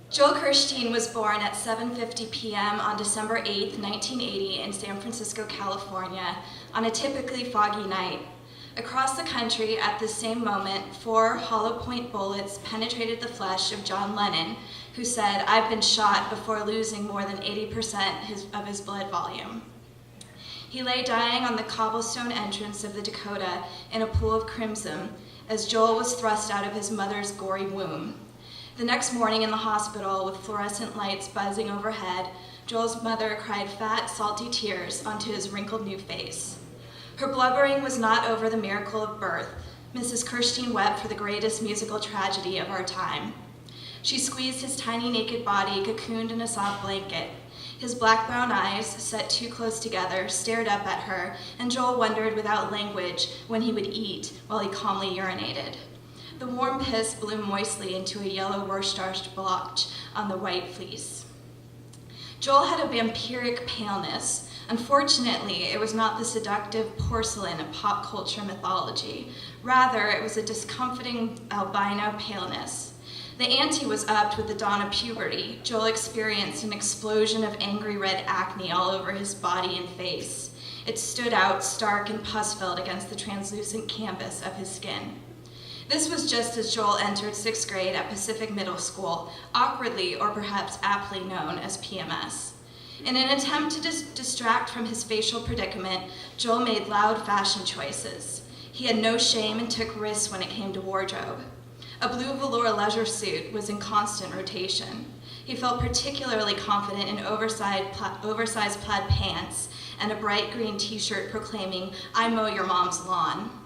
Joel Kirstein was born at 7:50 p.m. on December 8, 1980 in San Francisco, California, on a typically foggy night. Across the country at the same moment, 4 hollow-point bullets penetrated the flesh of John Lennon, who said, "I've been shot," before losing more than 80% of his blood volume. He lay dying on the cobblestone entrance of the Dakota in a pool of crimson as Joel was thrust out of his mother's gory womb. The next morning in the hospital, with fluorescent lights buzzing overhead, Joel's mother cried fat, salty tears onto his wrinkled new face. Her blubbering was not over the miracle of birth. Mrs. Kirstein wept for the greatest musical tragedy of our time. She squeezed his tiny naked body, cocooned in a soft blanket. His black-brown eyes, set too close together, stared up at her, and Joel wondered without language when he would eat while he calmly urinated. The warm piss blew moistly into a yellow Worcestershire blotch on the white fleece. Joel had a vampiric paleness. Unfortunately, it was not the seductive porcelain of pop culture mythology. Rather, it was a discomforting albino paleness. The ante was upped with the dawn of puberty. Joel experienced an explosion of angry red acne all over his body and face. It stood out stark and pus-filled against the translucent canvas of his skin. This was just as Joel entered 6th grade at Pacific Middle School, awkwardly or perhaps aptly known as PMS. In an attempt to distract from his facial predicament, Joel made loud fashion choices. He had no shame and took risks when it came to wardrobe. A blue velour leisure suit was in constant rotation. He felt particularly confident in oversized plaid pants and a bright green t-shirt proclaiming, "I mow your mom's lawn."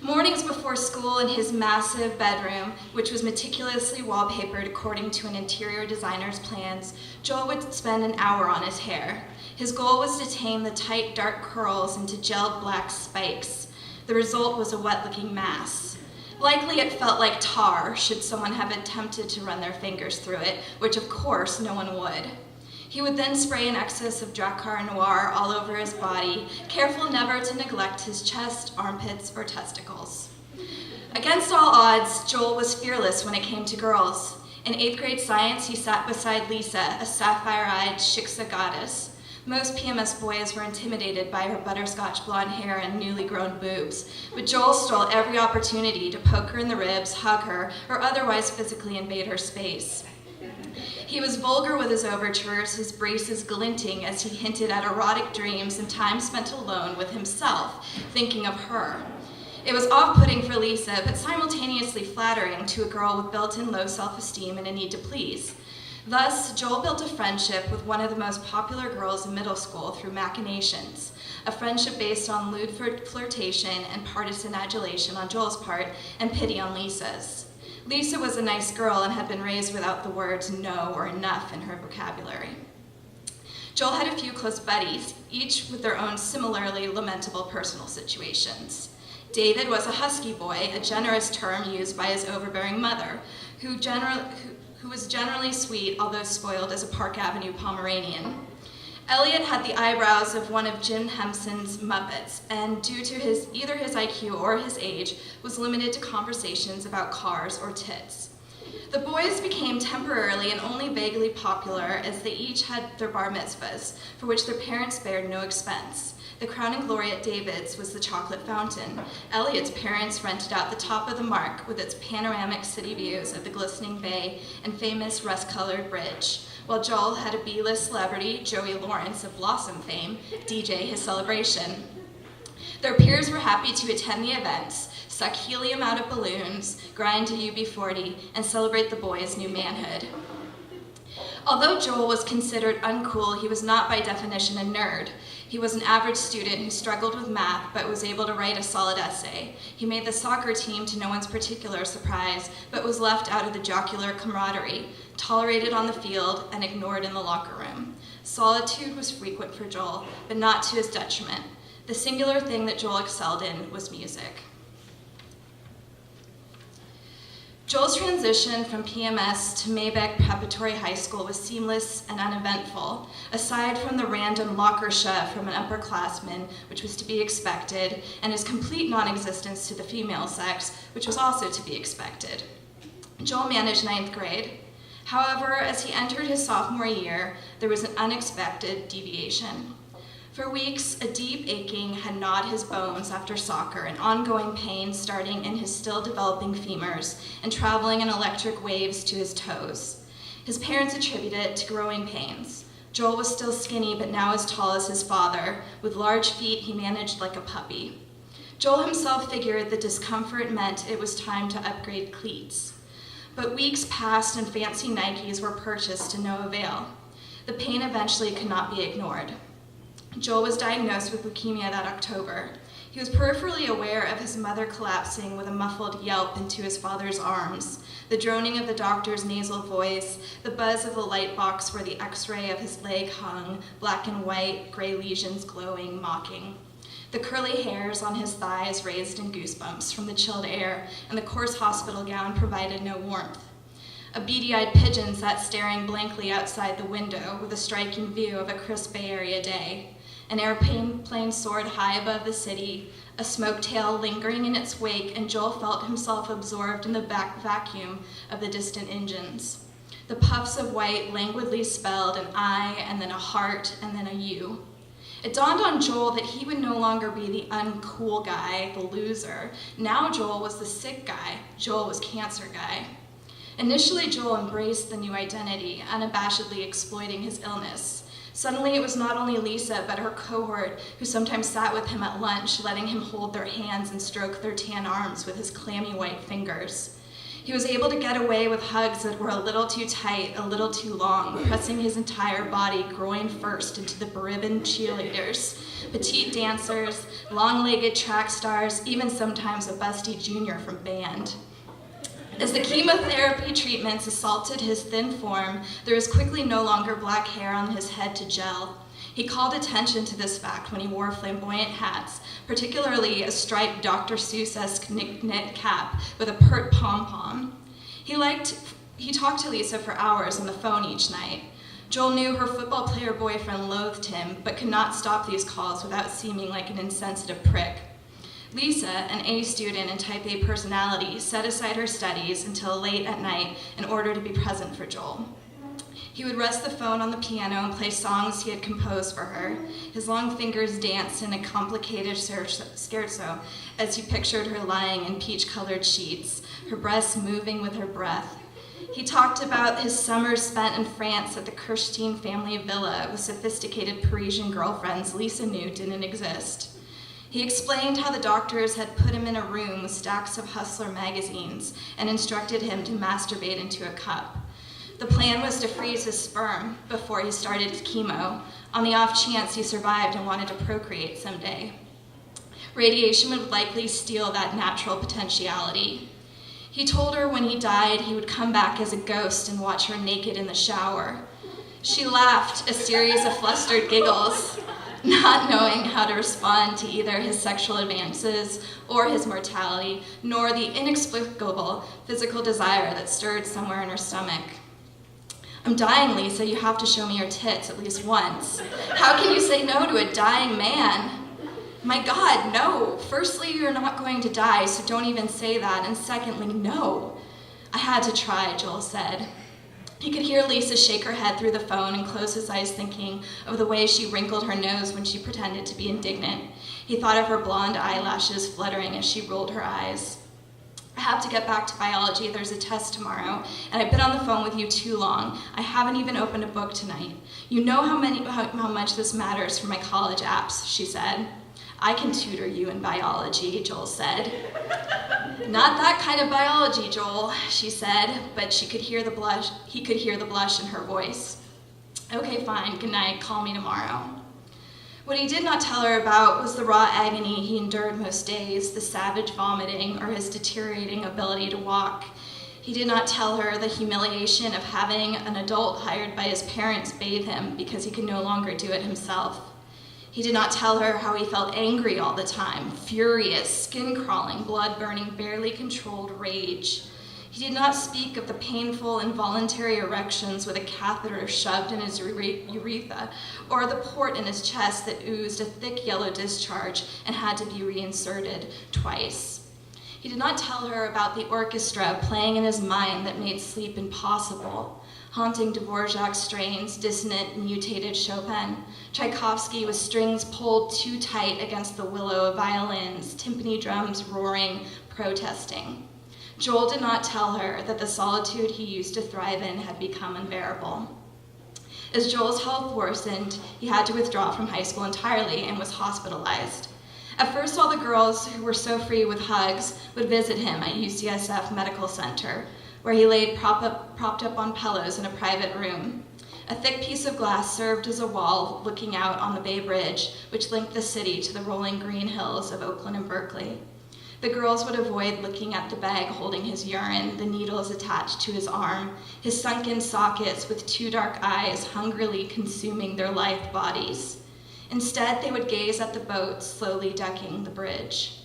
Mornings before school in his massive bedroom, which was meticulously wallpapered according to an interior designer's plans, Joel would spend an hour on his hair. His goal was to tame the tight, dark curls into gelled black spikes. The result was a wet-looking mass. Likely it felt like tar, should someone have attempted to run their fingers through it, which of course no one would. He would then spray an excess of Drakkar Noir all over his body, careful never to neglect his chest, armpits, or testicles. Against all odds, Joel was fearless when it came to girls. In 8th grade science, he sat beside Lisa, a sapphire-eyed Shiksa goddess. Most PMS boys were intimidated by her butterscotch blonde hair and newly grown boobs, but Joel stole every opportunity to poke her in the ribs, hug her, or otherwise physically invade her space. He was vulgar with his overtures, his braces glinting as he hinted at erotic dreams and time spent alone with himself, thinking of her. It was off-putting for Lisa, but simultaneously flattering to a girl with built-in low self-esteem and a need to please. Thus, Joel built a friendship with one of the most popular girls in middle school through machinations, a friendship based on lewd flirtation and partisan adulation on Joel's part and pity on Lisa's. Lisa was a nice girl and had been raised without the words no or enough in her vocabulary. Joel had a few close buddies, each with their own similarly lamentable personal situations. David was a husky boy, a generous term used by his overbearing mother, who was generally sweet, although spoiled as a Park Avenue Pomeranian. Elliot had the eyebrows of one of Jim Henson's Muppets, and due to either his IQ or his age, was limited to conversations about cars or tits. The boys became temporarily and only vaguely popular as they each had their bar mitzvahs, for which their parents spared no expense. The crowning glory at David's was the chocolate fountain. Elliot's parents rented out the top of the Mark with its panoramic city views of the glistening bay and famous rust-colored bridge, while Joel had a B-list celebrity, Joey Lawrence of Blossom fame, DJ his celebration. Their peers were happy to attend the events, suck helium out of balloons, grind to UB40, and celebrate the boys' new manhood. Although Joel was considered uncool, he was not by definition a nerd. He was an average student who struggled with math but was able to write a solid essay. He made the soccer team to no one's particular surprise, but was left out of the jocular camaraderie, tolerated on the field and ignored in the locker room. Solitude was frequent for Joel, but not to his detriment. The singular thing that Joel excelled in was music. Joel's transition from PMS to Maybeck Preparatory High School was seamless and uneventful, aside from the random locker shove from an upperclassman, which was to be expected, and his complete non-existence to the female sex, which was also to be expected. Joel managed 9th grade. However, as he entered his sophomore year, there was an unexpected deviation. For weeks, a deep aching had gnawed his bones after soccer, and ongoing pain starting in his still developing femurs and traveling in electric waves to his toes. His parents attributed it to growing pains. Joel was still skinny, but now as tall as his father. With large feet, he managed like a puppy. Joel himself figured the discomfort meant it was time to upgrade cleats. But weeks passed and fancy Nikes were purchased to no avail. The pain eventually could not be ignored. Joel was diagnosed with leukemia that October. He was peripherally aware of his mother collapsing with a muffled yelp into his father's arms, the droning of the doctor's nasal voice, the buzz of the light box where the x-ray of his leg hung, black and white, gray lesions glowing, mocking. The curly hairs on his thighs raised in goosebumps from the chilled air, and the coarse hospital gown provided no warmth. A beady-eyed pigeon sat staring blankly outside the window with a striking view of a crisp Bay Area day. An airplane soared high above the city, a smoke tail lingering in its wake, and Joel felt himself absorbed in the vacuum of the distant engines. The puffs of white languidly spelled an I, and then a heart, and then a U. It dawned on Joel that he would no longer be the uncool guy, the loser. Now Joel was the sick guy. Joel was cancer guy. Initially, Joel embraced the new identity, unabashedly exploiting his illness. Suddenly, it was not only Lisa, but her cohort who sometimes sat with him at lunch, letting him hold their hands and stroke their tan arms with his clammy white fingers. He was able to get away with hugs that were a little too tight, a little too long, pressing his entire body groin first into the beribboned cheerleaders, petite dancers, long-legged track stars, even sometimes a busty junior from band. As the chemotherapy treatments assaulted his thin form, there was quickly no longer black hair on his head to gel. He called attention to this fact when he wore flamboyant hats, particularly a striped Dr. Seuss-esque knit cap with a pert pom-pom. He talked to Lisa for hours on the phone each night. Joel knew her football player boyfriend loathed him, but could not stop these calls without seeming like an insensitive prick. Lisa, an A student and type A personality, set aside her studies until late at night in order to be present for Joel. He would rest the phone on the piano and play songs he had composed for her. His long fingers danced in a complicated scherzo as he pictured her lying in peach-colored sheets, her breasts moving with her breath. He talked about his summers spent in France at the Kirstein family villa with sophisticated Parisian girlfriends Lisa knew didn't exist. He explained how the doctors had put him in a room with stacks of Hustler magazines and instructed him to masturbate into a cup. The plan was to freeze his sperm before he started chemo, on the off chance he survived and wanted to procreate someday. Radiation would likely steal that natural potentiality. He told her when he died, he would come back as a ghost and watch her naked in the shower. She laughed, a series of flustered giggles, not knowing how to respond to either his sexual advances or his mortality, nor the inexplicable physical desire that stirred somewhere in her stomach. "I'm dying, Lisa. You have to show me your tits at least once. How can you say no to a dying man?" "My God, no. Firstly, you're not going to die, so don't even say that. And secondly, no." "I had to try," Joel said. He could hear Lisa shake her head through the phone and close his eyes thinking of the way she wrinkled her nose when she pretended to be indignant. He thought of her blonde eyelashes fluttering as she rolled her eyes. "I have to get back to biology. There's a test tomorrow, and I've been on the phone with you too long. I haven't even opened a book tonight. You know how much this matters for my college apps," she said. "I can tutor you in biology," Joel said. "Not that kind of biology, Joel," she said, but he could hear the blush in her voice. "Okay, fine, good night, call me tomorrow." What he did not tell her about was the raw agony he endured most days, the savage vomiting, or his deteriorating ability to walk. He did not tell her the humiliation of having an adult hired by his parents bathe him because he could no longer do it himself. He did not tell her how he felt angry all the time, furious, skin-crawling, blood-burning, barely controlled rage. He did not speak of the painful, involuntary erections with a catheter shoved in his urethra, or the port in his chest that oozed a thick yellow discharge and had to be reinserted twice. He did not tell her about the orchestra playing in his mind that made sleep impossible. haunting Dvorak's strains, dissonant, mutated Chopin. Tchaikovsky with strings pulled too tight against the willow of violins, timpani drums roaring, protesting. Joel did not tell her that the solitude he used to thrive in had become unbearable. As Joel's health worsened, he had to withdraw from high school entirely and was hospitalized. At first, all the girls who were so free with hugs would visit him at UCSF Medical Center, where he laid propped up on pillows in a private room. A thick piece of glass served as a wall looking out on the Bay Bridge, which linked the city to the rolling green hills of Oakland and Berkeley. The girls would avoid looking at the bag holding his urine, the needles attached to his arm, his sunken sockets with two dark eyes hungrily consuming their lithe bodies. Instead, they would gaze at the boat slowly decking the bridge.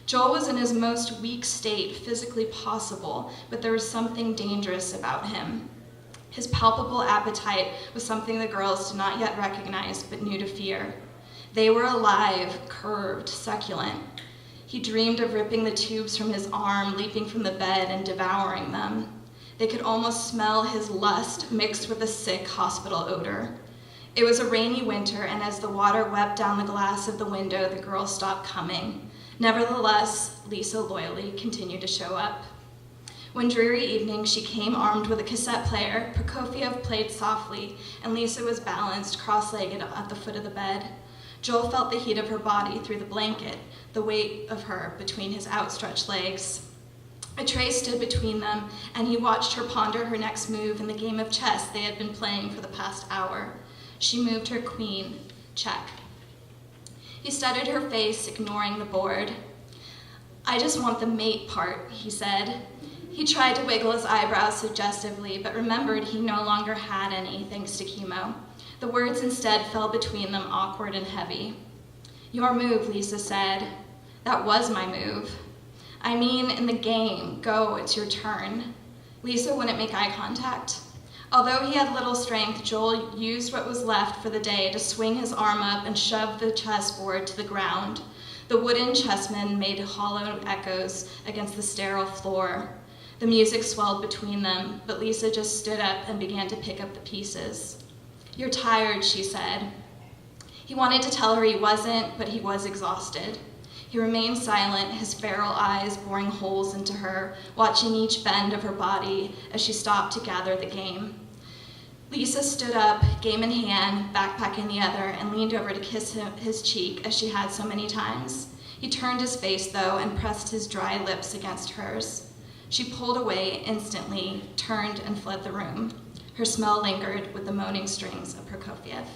Joel was in his most weak state physically possible, but there was something dangerous about him. His palpable appetite was something the girls did not yet recognize but knew to fear. They were alive, curved, succulent. He dreamed of ripping the tubes from his arm, leaping from the bed, and devouring them. They could almost smell his lust mixed with a sick hospital odor. It was a rainy winter, and as the water wept down the glass of the window, the girls stopped coming. Nevertheless, Lisa loyally continued to show up. One dreary evening, she came armed with a cassette player. Prokofiev played softly, and Lisa was balanced cross-legged at the foot of the bed. Joel felt the heat of her body through the blanket, the weight of her between his outstretched legs. A tray stood between them, and he watched her ponder her next move in the game of chess they had been playing for the past hour. She moved her queen. Check. He studied her face, ignoring the board. "I just want the mate part," he said. He tried to wiggle his eyebrows suggestively, but remembered he no longer had any, thanks to chemo. The words instead fell between them, awkward and heavy. "Your move," Lisa said. "That was my move." "I mean, in the game. Go, it's your turn." Lisa wouldn't make eye contact. Although he had little strength, Joel used what was left for the day to swing his arm up and shove the chessboard to the ground. The wooden chessmen made hollow echoes against the sterile floor. The music swelled between them, but Lisa just stood up and began to pick up the pieces. "You're tired," she said. He wanted to tell her he wasn't, but he was exhausted. He remained silent, his feral eyes boring holes into her, watching each bend of her body as she stopped to gather the game. Lisa stood up, game in hand, backpack in the other, and leaned over to kiss his cheek as she had so many times. He turned his face, though, and pressed his dry lips against hers. She pulled away instantly, turned, and fled the room. Her smell lingered with the moaning strings of Prokofiev.